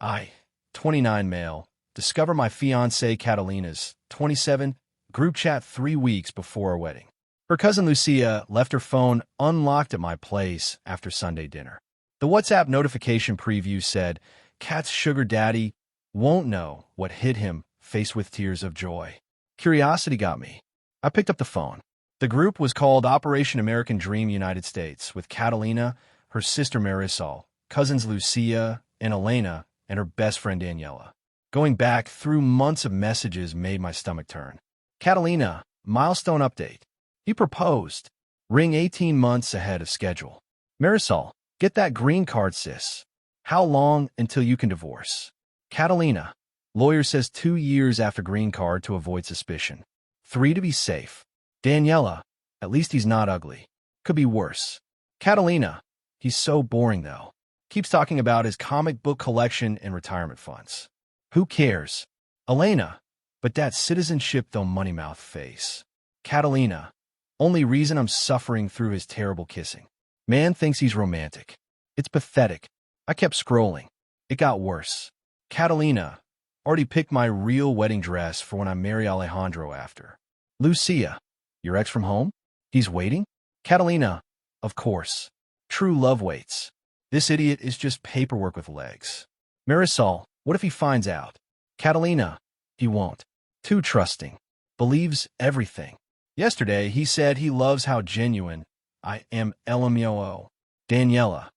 I, 29 male, discover my fiancée Catalina's, 27, group chat 3 weeks before our wedding. Her cousin Lucia left her phone unlocked at my place after Sunday dinner. The WhatsApp notification preview said, Kat's sugar daddy won't know what hit him, faced with tears of joy. Curiosity got me. I picked up the phone. The group was called Operation American Dream United States, with Catalina, her sister Marisol, cousins Lucia and Elena, and her best friend Daniela. Going back through months of messages made my stomach turn. Catalina, milestone update. He proposed. Ring 18 months ahead of schedule. Marisol, get that green card, sis. How long until you can divorce? Catalina, lawyer says 2 years after green card to avoid suspicion. 3 to be safe. Daniela, at least he's not ugly. Could be worse. Catalina, he's so boring though. Keeps talking about his comic book collection and retirement funds. Who cares? Elena, but that citizenship though money mouth face. Catalina, only reason I'm suffering through his terrible kissing. Man thinks he's romantic. It's pathetic. I kept scrolling. It got worse. Catalina, already picked my real wedding dress for when I marry Alejandro after. Lucia, your ex from home? He's waiting? Catalina, of course. True love waits. This idiot is just paperwork with legs. Marisol, what if he finds out? Catalina, he won't. Too trusting. Believes everything. Yesterday, he said he loves how genuine I am. LMAO. Daniela,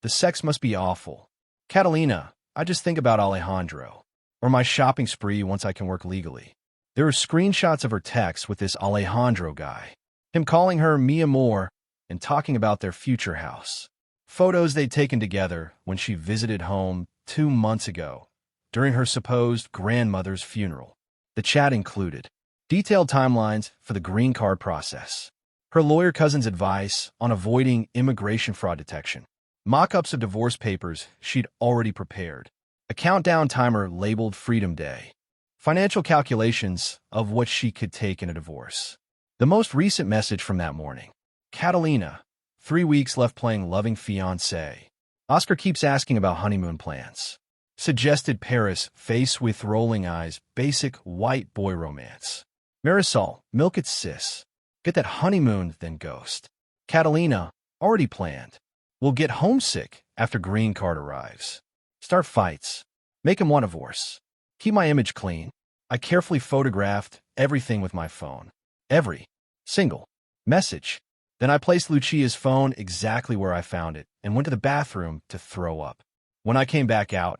the sex must be awful. Catalina, I just think about Alejandro. Or my shopping spree once I can work legally. There are screenshots of her texts with this Alejandro guy. Him calling her mi amor and talking about their future house. Photos they'd taken together when she visited home 2 months ago during her supposed grandmother's funeral. The chat included detailed timelines for the green card process, her lawyer cousin's advice on avoiding immigration fraud detection, mock-ups of divorce papers she'd already prepared, a countdown timer labeled Freedom Day, financial calculations of what she could take in a divorce. The most recent message from that morning. Catalina, 3 weeks left playing loving fiancé. Oscar keeps asking about honeymoon plans. Suggested Paris, face with rolling eyes, basic white boy romance. Marisol, milk it sis. Get that honeymoon, then ghost. Catalina, already planned. We'll get homesick after green card arrives. Start fights. Make him want a divorce. Keep my image clean. I carefully photographed everything with my phone. Every single message. Then I placed Lucia's phone exactly where I found it and went to the bathroom to throw up. When I came back out,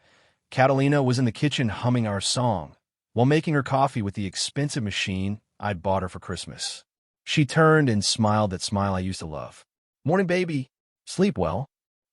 Catalina was in the kitchen humming our song while making her coffee with the expensive machine I'd bought her for Christmas. She turned and smiled that smile I used to love. Morning, baby. Sleep well?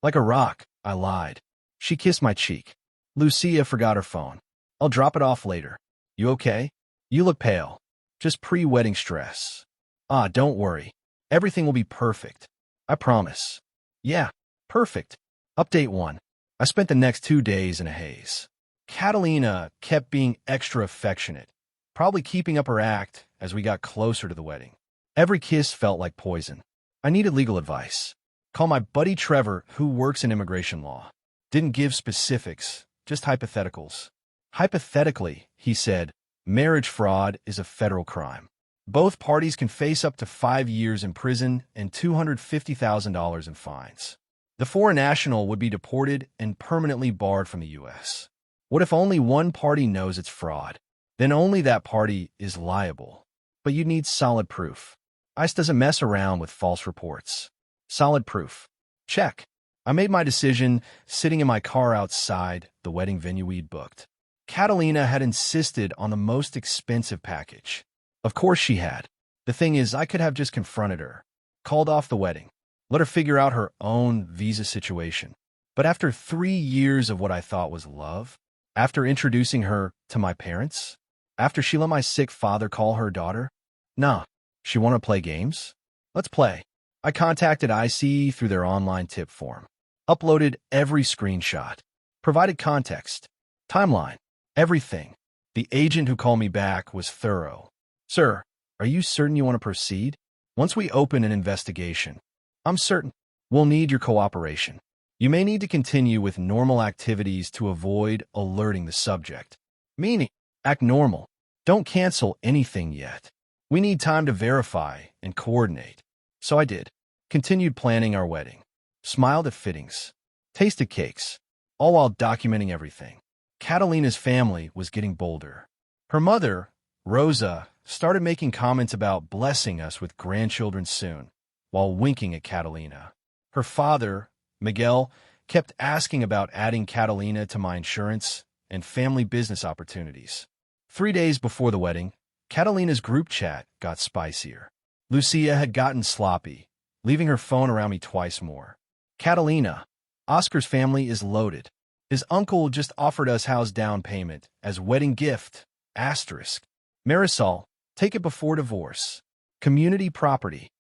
Like a rock, I lied. She kissed my cheek. Lucia forgot her phone. I'll drop it off later. You okay? You look pale. Just pre-wedding stress. Ah, don't worry. Everything will be perfect. I promise. Yeah, perfect. Update 1. I spent the next 2 days in a haze. Catalina kept being extra affectionate, probably keeping up her act as we got closer to the wedding. Every kiss felt like poison. I needed legal advice. Call my buddy Trevor, who works in immigration law. Didn't give specifics, just hypotheticals. Hypothetically, he said, marriage fraud is a federal crime. Both parties can face up to 5 years in prison and $250,000 in fines. The foreign national would be deported and permanently barred from the U.S. What if only one party knows it's fraud? Then only that party is liable. But you need solid proof. ICE doesn't mess around with false reports. Solid proof. Check. I made my decision sitting in my car outside the wedding venue we'd booked. Catalina had insisted on the most expensive package. Of course she had. The thing is, I could have just confronted her, called off the wedding, let her figure out her own visa situation. But after 3 years of what I thought was love, after introducing her to my parents, after she let my sick father call her daughter, nah, she want to play games? Let's play. I contacted ICE through their online tip form, uploaded every screenshot, provided context, timeline, everything. The agent who called me back was thorough. Sir, are you certain you want to proceed? Once we open an investigation, I'm certain we'll need your cooperation. You may need to continue with normal activities to avoid alerting the subject. Meaning, act normal. Don't cancel anything yet. We need time to verify and coordinate. So I did. Continued planning our wedding. Smiled at fittings. Tasted cakes. All while documenting everything. Catalina's family was getting bolder. Her mother, Rosa, started making comments about blessing us with grandchildren soon, while winking at Catalina. Her father, Miguel, kept asking about adding Catalina to my insurance and family business opportunities. 3 days before the wedding, Catalina's group chat got spicier. Lucia had gotten sloppy, leaving her phone around me twice more. Catalina, Oscar's family is loaded. His uncle just offered us house down payment as wedding gift, asterisk. Marisol, take it before divorce. Community property.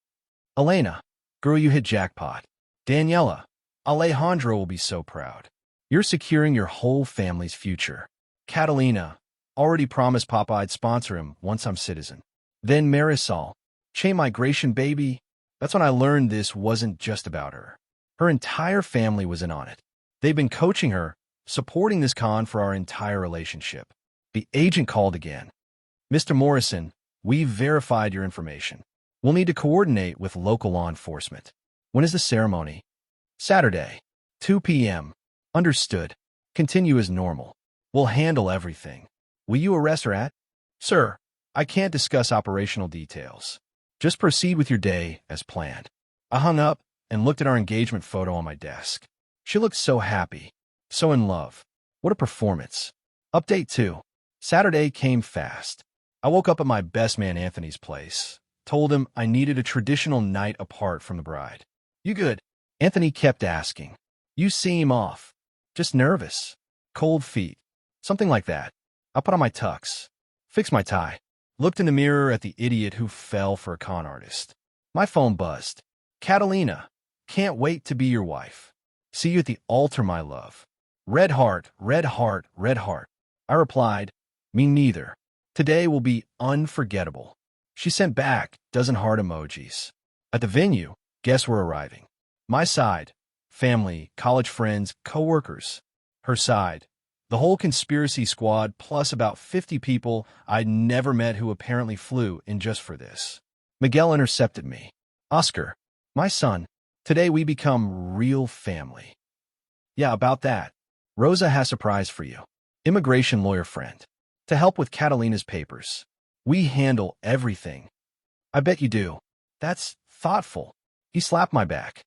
Elena, girl, you hit jackpot. Daniela, Alejandro will be so proud. You're securing your whole family's future. Catalina, already promised Papa I'd sponsor him once I'm citizen. Then Marisol, chain migration baby. That's when I learned this wasn't just about her. Her entire family was in on it. They've been coaching her, supporting this con for our entire relationship. The agent called again. Mr. Morrison, we've verified your information. We'll need to coordinate with local law enforcement. When is the ceremony? Saturday, 2 p.m. Understood. Continue as normal. We'll handle everything. Will you arrest her at? Sir, I can't discuss operational details. Just proceed with your day as planned. I hung up and looked at our engagement photo on my desk. She looked so happy, so in love. What a performance. Update 2. Saturday came fast. I woke up at my best man Anthony's place, told him I needed a traditional night apart from the bride. You good? Anthony kept asking. You seem off. Just nervous. Cold feet. Something like that. I put on my tux. Fixed my tie. Looked in the mirror at the idiot who fell for a con artist. My phone buzzed. Catalina, can't wait to be your wife. See you at the altar, my love. Red heart, red heart, red heart. I replied, me neither. Today will be unforgettable. She sent back dozen heart emojis. At the venue, guests were arriving. My side, family, college friends, co-workers. Her side, the whole conspiracy squad plus about 50 people I'd never met who apparently flew in just for this. Miguel intercepted me. Oscar, my son, today we become real family. Yeah, about that. Rosa has a surprise for you. Immigration lawyer friend. To help with Catalina's papers. We handle everything. I bet you do. That's thoughtful. He slapped my back.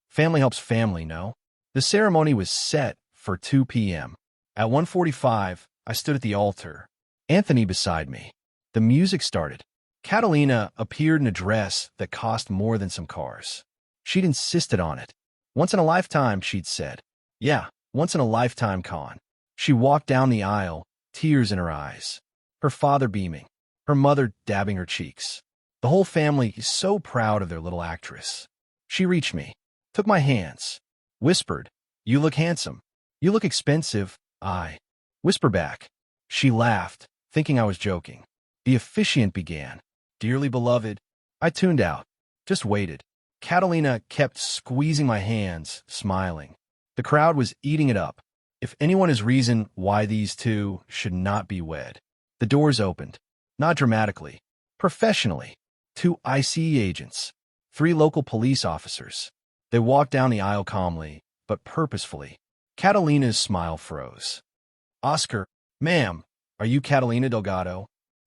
Family helps family, no? The ceremony was set for 2 p.m. At 1:45, I stood at the altar. Anthony beside me. The music started. Catalina appeared in a dress that cost more than some cars. She'd insisted on it. Once in a lifetime, she'd said. Yeah, once in a lifetime con. She walked down the aisle, tears in her eyes. Her father beaming. Her mother dabbing her cheeks. The whole family is so proud of their little actress. She reached me, took my hands, whispered, you look handsome. You look expensive. I whisper back. She laughed, thinking I was joking. The officiant began. Dearly beloved. I tuned out, just waited. Catalina kept squeezing my hands, smiling. The crowd was eating it up. If anyone has reason why these two should not be wed. The doors opened. Not dramatically. Professionally. 2 ICE agents. 3 local police officers. They walked down the aisle calmly, but purposefully. Catalina's smile froze. Oscar, ma'am, are you Catalina Delgado?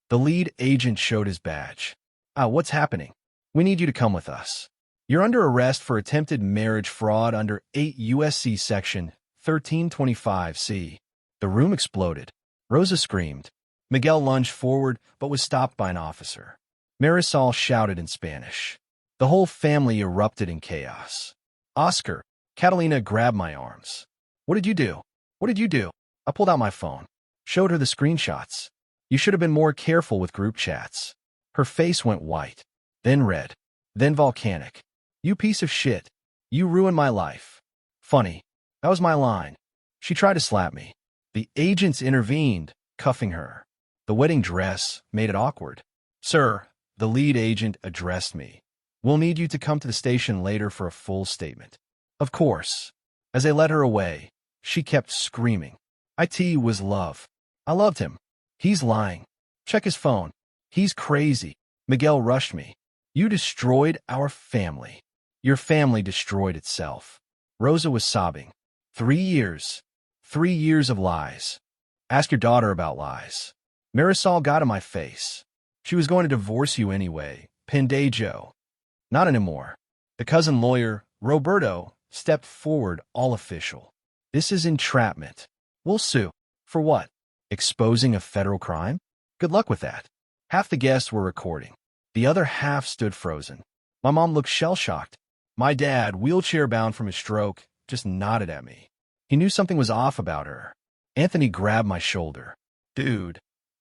The lead agent showed his badge. What's happening? We need you to come with us. You're under arrest for attempted marriage fraud under 8 U.S.C. Section 1325C. The room exploded. Rosa screamed. Miguel lunged forward, but was stopped by an officer. Marisol shouted in Spanish. The whole family erupted in chaos. Oscar, Catalina grabbed my arms. What did you do? What did you do? I pulled out my phone. Showed her the screenshots. You should have been more careful with group chats. Her face went white, then red, then volcanic. You piece of shit. You ruined my life. Funny. That was my line. She tried to slap me. The agents intervened, cuffing her. The wedding dress made it awkward. Sir, the lead agent addressed me. We'll need you to come to the station later for a full statement. Of course. As they led her away, she kept screaming. IT was love. I loved him. He's lying. Check his phone. He's crazy. Miguel rushed me. You destroyed our family. Your family destroyed itself. Rosa was sobbing. 3 years. 3 years of lies. Ask your daughter about lies. Marisol got in my face. She was going to divorce you anyway. Pendejo. Not anymore. The cousin lawyer, Roberto, stepped forward, all official. This is entrapment. We'll sue. For what? Exposing a federal crime? Good luck with that. Half the guests were recording. The other half stood frozen. My mom looked shell-shocked. My dad, wheelchair-bound from his stroke, just nodded at me. He knew something was off about her. Anthony grabbed my shoulder. Dude,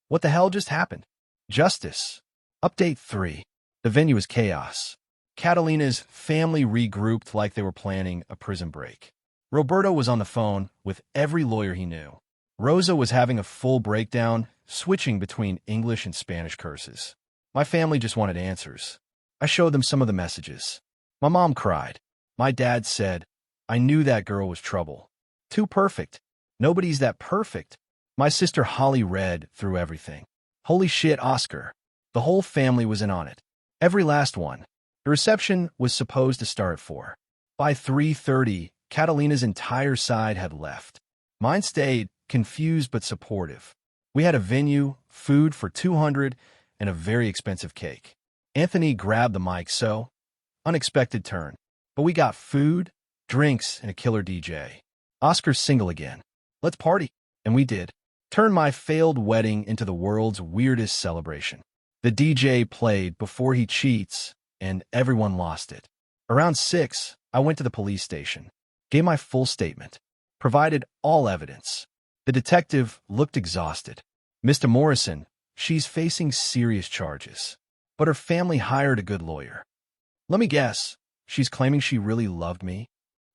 what the hell just happened? Justice. Update 3. The venue is chaos. Catalina's family regrouped like they were planning a prison break. Roberto was on the phone with every lawyer he knew. Rosa was having a full breakdown, switching between English and Spanish curses. My family just wanted answers. I showed them some of the messages. My mom cried. My dad said, I knew that girl was trouble. Too perfect. Nobody's that perfect. My sister Holly read through everything. Holy shit, Oscar. The whole family was in on it. Every last one. The reception was supposed to start at 4. By 3:30, Catalina's entire side had left. Mine stayed, confused but supportive. We had a venue, food for 200, and a very expensive cake. Anthony grabbed the mic, so unexpected turn. But we got food, drinks, and a killer DJ. Oscar's single again. Let's party. And we did. Turned my failed wedding into the world's weirdest celebration. The DJ played Before He Cheats, and everyone lost it. Around 6, I went to the police station, gave my full statement, provided all evidence. The detective looked exhausted. Mr. Morrison, she's facing serious charges, but her family hired a good lawyer. Let me guess, she's claiming she really loved me?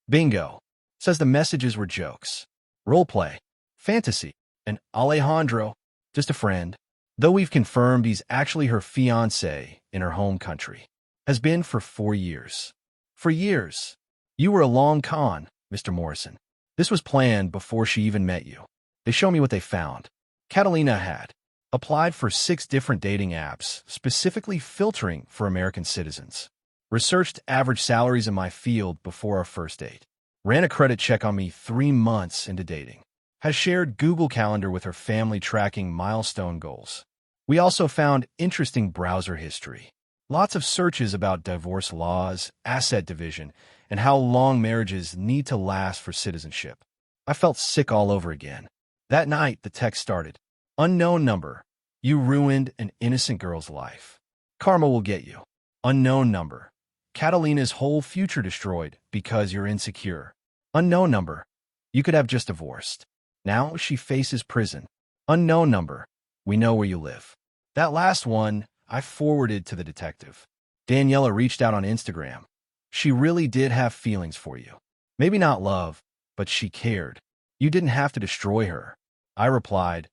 Bingo. Says the messages were jokes. Roleplay. Fantasy. And Alejandro, just a friend, though we've confirmed he's actually her fiancé in her home country, has been for 4 years. For years. You were a long con, Mr. Morrison. This was planned before she even met you. They show me what they found. Catalina had applied for 6 different dating apps, specifically filtering for American citizens. Researched average salaries in my field before our first date. Ran a credit check on me 3 months into dating. Has shared Google Calendar with her family tracking milestone goals. We also found interesting browser history. Lots of searches about divorce laws, asset division, and how long marriages need to last for citizenship. I felt sick all over again. That night, the text started. Unknown number. You ruined an innocent girl's life. Karma will get you. Unknown number. Catalina's whole future destroyed because you're insecure. Unknown number. You could have just divorced. Now she faces prison. Unknown number. We know where you live. That last one, I forwarded to the detective. Daniela reached out on Instagram. She really did have feelings for you. Maybe not love, but she cared. You didn't have to destroy her. I replied,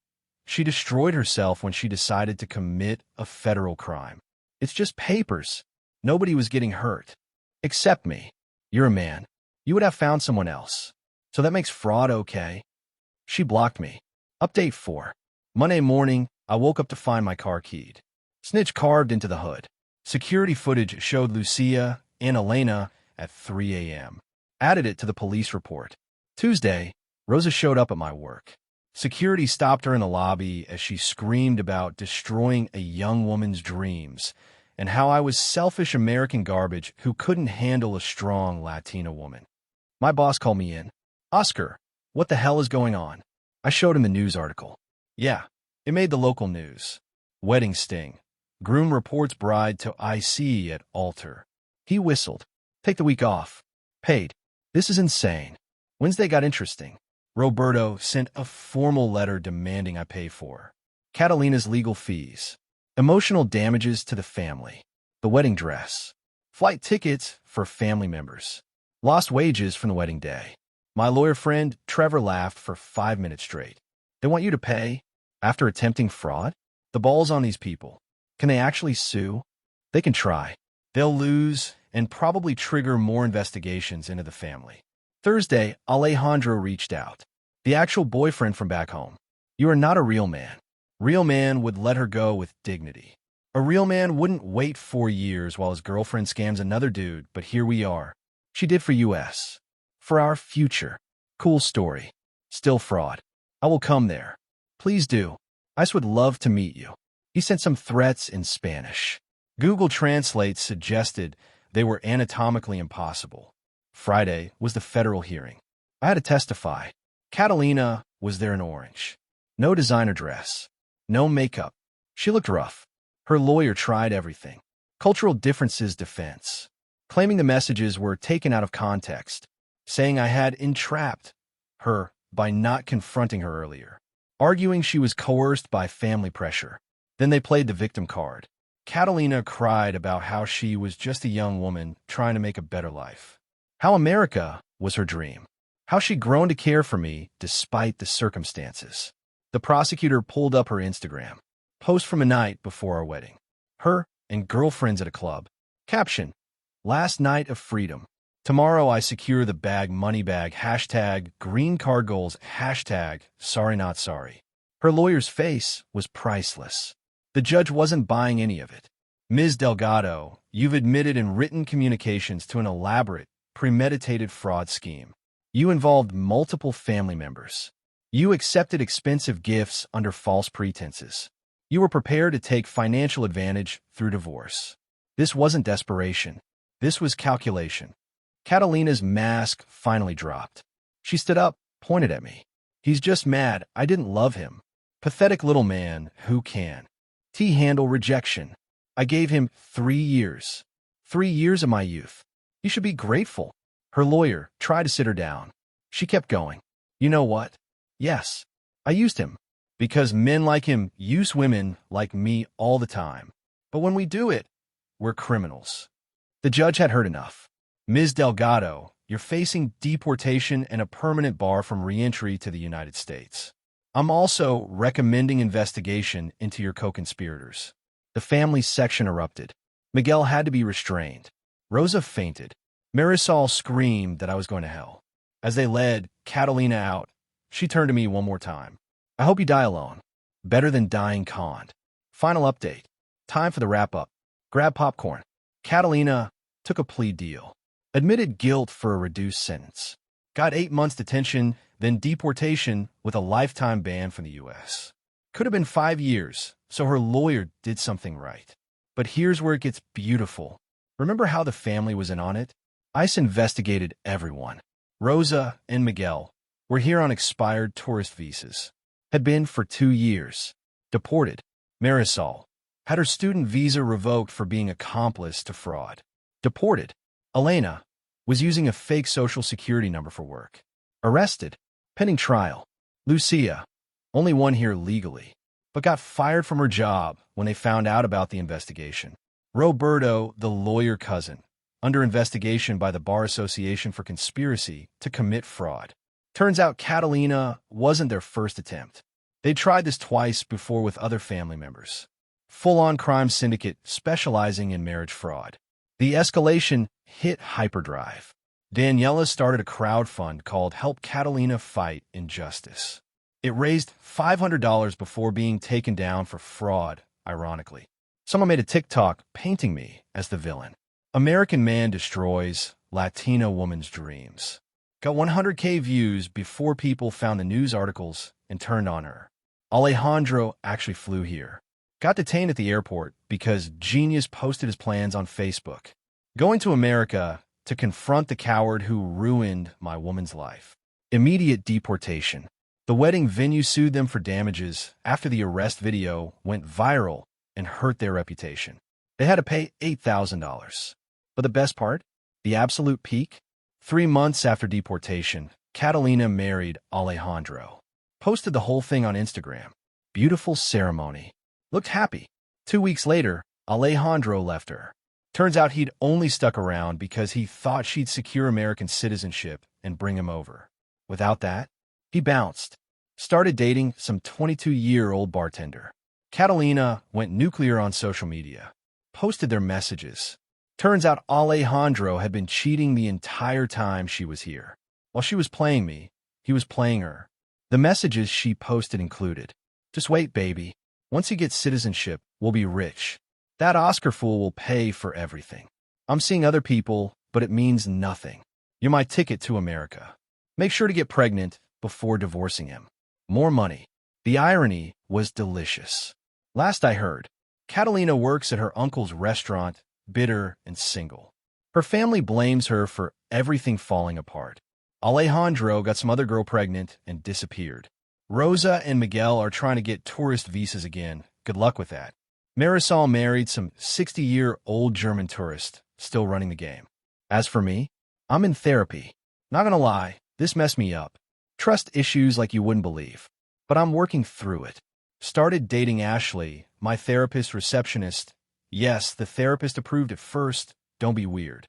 she destroyed herself when she decided to commit a federal crime. It's just papers. Nobody was getting hurt. Except me. You're a man. You would have found someone else. So that makes fraud okay? She blocked me. Update 4. Monday morning, I woke up to find my car keyed. Snitch carved into the hood. Security footage showed Lucia and Elena at 3 a.m. Added it to the police report. Tuesday, Rosa showed up at my work. Security stopped her in the lobby as she screamed about destroying a young woman's dreams and how I was selfish American garbage who couldn't handle a strong Latina woman. My boss called me in. Oscar, what the hell is going on? I showed him the news article. Yeah, it made the local news. Wedding sting. Groom reports bride to IC at altar. He whistled. Take the week off. Paid. This is insane. Wednesday got interesting. Roberto sent a formal letter demanding I pay for Catalina's legal fees, emotional damages to the family, the wedding dress, flight tickets for family members, lost wages from the wedding day. My lawyer friend, Trevor, laughed for 5 minutes straight. They want you to pay? After attempting fraud? The ball's on these people. Can they actually sue? They can try. They'll lose and probably trigger more investigations into the family. Thursday, Alejandro reached out. The actual boyfriend from back home. You are not a real man. Real man would let her go with dignity. A real man wouldn't wait 4 years while his girlfriend scams another dude, but here we are. She did for US. For our future. Cool story. Still fraud. I will come there. Please do. I would love to meet you. He sent some threats in Spanish. Google Translate suggested they were anatomically impossible. Friday was the federal hearing. I had to testify. Catalina was there in orange. No designer dress. No makeup. She looked rough. Her lawyer tried everything. Cultural differences defense. Claiming the messages were taken out of context. Saying I had entrapped her by not confronting her earlier. Arguing she was coerced by family pressure. Then they played the victim card. Catalina cried about how she was just a young woman trying to make a better life. How America was her dream. How she'd grown to care for me despite the circumstances. The prosecutor pulled up her Instagram. Post from a night before our wedding. Her and girlfriends at a club. Caption. Last night of freedom. Tomorrow I secure the bag money bag. Hashtag green card goals. Hashtag sorry not sorry. Her lawyer's face was priceless. The judge wasn't buying any of it. Ms. Delgado, you've admitted in written communications to an elaborate, premeditated fraud scheme. You involved multiple family members. You accepted expensive gifts under false pretenses. You were prepared to take financial advantage through divorce. This wasn't desperation. This was calculation. Catalina's mask finally dropped. She stood up, pointed at me. He's just mad I didn't love him. Pathetic little man who can. T-handle rejection. I gave him 3 years. 3 years of my youth. He should be grateful. Her lawyer tried to sit her down. She kept going. You know what? Yes, I used him. Because men like him use women like me all the time. But when we do it, we're criminals. The judge had heard enough. Ms. Delgado, you're facing deportation and a permanent bar from re-entry to the United States. I'm also recommending investigation into your co-conspirators. The family section erupted. Miguel had to be restrained. Rosa fainted. Marisol screamed that I was going to hell. As they led Catalina out, she turned to me one more time. I hope you die alone. Better than dying conned. Final update. Time for the wrap-up. Grab popcorn. Catalina took a plea deal. Admitted guilt for a reduced sentence. Got 8 months detention, then deportation with a lifetime ban from the U.S. Could have been 5 years, so her lawyer did something right. But here's where it gets beautiful. Remember how the family was in on it? ICE investigated everyone. Rosa and Miguel were here on expired tourist visas. Had been for 2 years. Deported. Marisol had her student visa revoked for being accomplice to fraud. Deported. Elena was using a fake social security number for work. Arrested. Pending trial. Lucia, only one here legally, but got fired from her job when they found out about the investigation. Roberto, the lawyer cousin, under investigation by the Bar Association for conspiracy to commit fraud. Turns out Catalina wasn't their first attempt. They tried this twice before with other family members. Full-on crime syndicate specializing in marriage fraud. The escalation hit hyperdrive. Daniela started a crowdfund called Help Catalina Fight Injustice. It raised $500 before being taken down for fraud, ironically. Someone made a TikTok painting me as the villain. American man destroys Latina woman's dreams. Got 100K views before people found the news articles and turned on her. Alejandro actually flew here. Got detained at the airport because Genius posted his plans on Facebook. Going to America to confront the coward who ruined my woman's life. Immediate deportation. The wedding venue sued them for damages after the arrest video went viral and hurt their reputation. They had to pay $8,000. But the best part? The absolute peak? 3 months after deportation, Catalina married Alejandro. Posted the whole thing on Instagram. Beautiful ceremony. Looked happy. 2 weeks later, Alejandro left her. Turns out he'd only stuck around because he thought she'd secure American citizenship and bring him over. Without that, he bounced. Started dating some 22-year-old bartender. Catalina went nuclear on social media. Posted their messages. Turns out Alejandro had been cheating the entire time she was here. While she was playing me, he was playing her. The messages she posted included, "Just wait, baby. Once he gets citizenship, we'll be rich. That Oscar fool will pay for everything. I'm seeing other people, but it means nothing. You're my ticket to America. Make sure to get pregnant before divorcing him. More money." The irony was delicious. Last I heard, Catalina works at her uncle's restaurant, bitter and single. Her family blames her for everything falling apart. Alejandro got some other girl pregnant and disappeared. Rosa and Miguel are trying to get tourist visas again. Good luck with that. Marisol married some 60-year-old German tourist, still running the game. As for me, I'm in therapy. Not gonna lie, this messed me up. Trust issues like you wouldn't believe. But I'm working through it. Started dating Ashley, my therapist receptionist. Yes, the therapist approved at first. Don't be weird.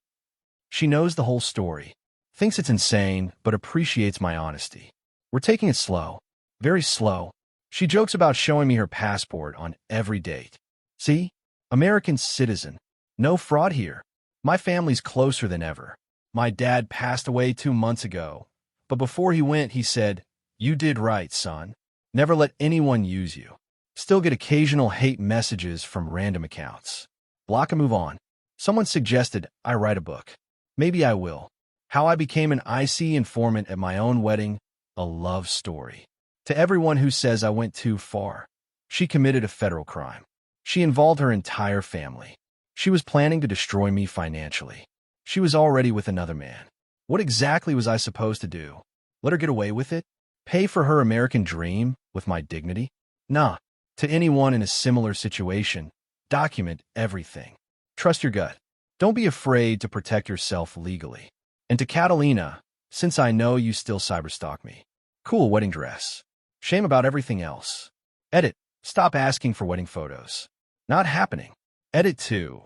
She knows the whole story. Thinks it's insane, but appreciates my honesty. We're taking it slow. Very slow. She jokes about showing me her passport on every date. See? American citizen. No fraud here. My family's closer than ever. My dad passed away 2 months ago. But before he went, he said, "You did right, son. Never let anyone use you." Still get occasional hate messages from random accounts. Block and move on. Someone suggested I write a book. Maybe I will. How I became an IC informant at my own wedding, a love story. To everyone who says I went too far, she committed a federal crime. She involved her entire family. She was planning to destroy me financially. She was already with another man. What exactly was I supposed to do? Let her get away with it? Pay for her American dream with my dignity? Nah. To anyone in a similar situation, document everything. Trust your gut. Don't be afraid to protect yourself legally. And to Catalina, since I know you still cyberstalk me. Cool wedding dress. Shame about everything else. Edit. Stop asking for wedding photos. Not happening. Edit 2.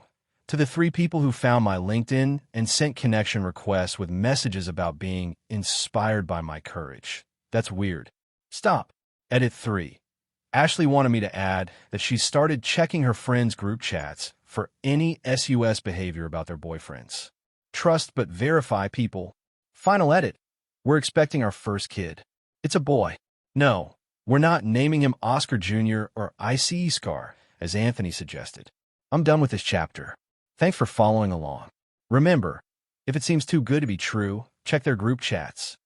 To the 3 people who found my LinkedIn and sent connection requests with messages about being inspired by my courage. That's weird. Stop. Edit 3. Ashley wanted me to add that she started checking her friends' group chats for any SUS behavior about their boyfriends. Trust but verify people. Final edit. We're expecting our first kid. It's a boy. No, we're not naming him Oscar Jr. or ICE Scar, as Anthony suggested. I'm done with this chapter. Thanks for following along. Remember, if it seems too good to be true, check their group chats.